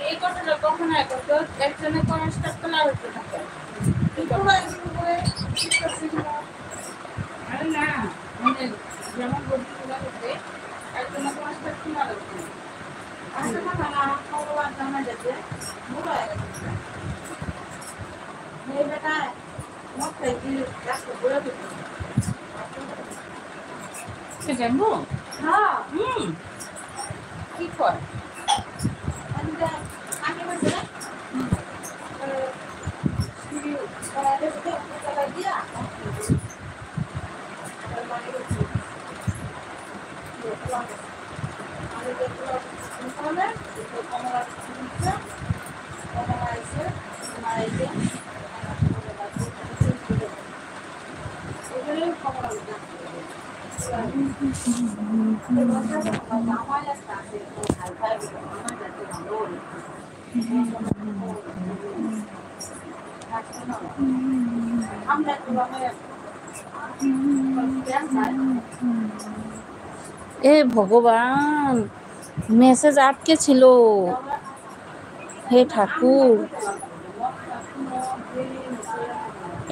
এই কথাটা কখন একজনের করার স্টার্ট করলে আর হতে থাকে আরে না মানে যেমন বলতে হচ্ছে একজনের করার স্টার্ট করলে আর হতে জানবো হ্যাঁ কি কয় এ ভগবান মেসেজ আটকে ছিল হে ঠাকুর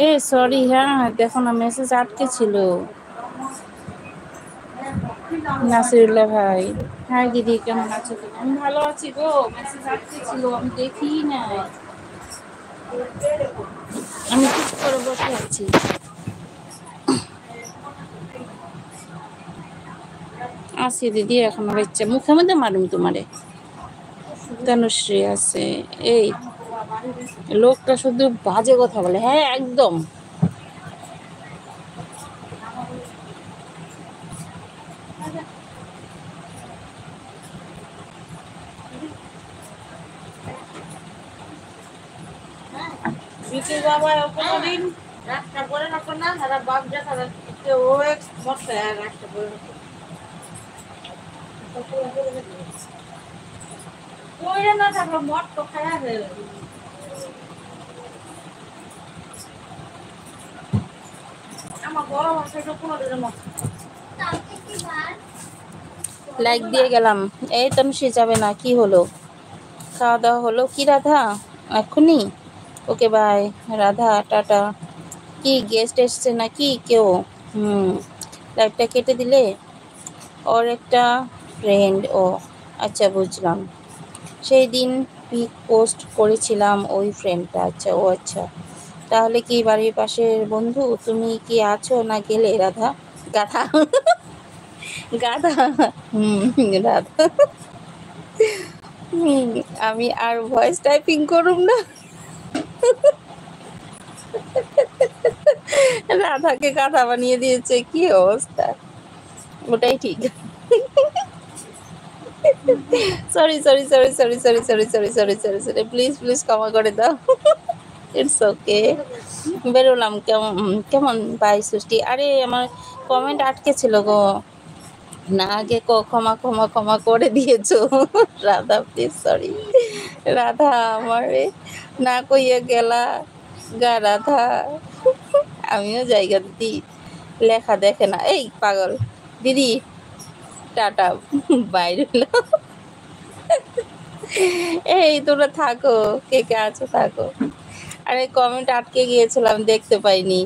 এ সরি হ্যাঁ দেখো না মেসেজ আটকে ছিল নাসিরুল্লাহ ভাই হ্যাঁ দিদি কেমন আছো তুমি আমি ভালো আছি গো মেসেজ আটকে ছিল আমি দেখি নাই আমি চুপ করে বসে আছি আছি দিদি এখন বাচ্চা মুখে মধ্যে মারুম তোমারে তনুশ্রী আছে এই লোকটা শুধু বাজে কথা বলে হ্যাঁ একদম বিকেল বাবা কোনোদিন রাস্তা করে রাখো না সারা বাপ যা সারা ও এক মস্ত রাস্তা করে কইরে না থাকো মদ তো খায়া হয়ে আমার বড় মাসে তো কোনো দিনের মত লাইক দিয়ে গেলাম এই তনুশ্রী যাবে না কি হলো খাওয়া দাওয়া হলো কি রাধা এক্ষুনি ওকে বাই রাধা টাটা কি গেস্ট এসছে নাকি কেউ লাইভটা কেটে দিলে ওর একটা ফ্রেন্ড ও আচ্ছা বুঝলাম সেই দিন পিক পোস্ট করেছিলাম ওই ফ্রেন্ডটা আচ্ছা ও আচ্ছা তাহলে কি বাড়ির পাশের বন্ধু তুমি কি আছো না গেলে রাধা গাধা গাধা রাধা আমি আর ভয়েস টাইপিং করুম না রাধাকে গাধা বানিয়ে দিয়েছে কি অবস্থা ওটাই ঠিক sorry sorry sorry sorry sorry sorry sorry sorry sorry sorry please please ক্ষমা করে দাও ইটস ওকে বেরোলাম কেমন কেমন বাই সৃষ্টি আরে আমার কমেন্ট আটকে ছিল গো না আগে ক্ষমা ক্ষমা ক্ষমা করে দিয়েছো রাধা প্লিজ সরি রাধা আমারে না কইয়া গেলা গা রাধা আমিও জায়গা দিদি লেখা দেখে না এই পাগল দিদি টাটা বাইরে এই তোমরা থাকো কে কে আছো থাকো আরে কমেন্ট আটকে গিয়েছিলাম দেখতে পাইনি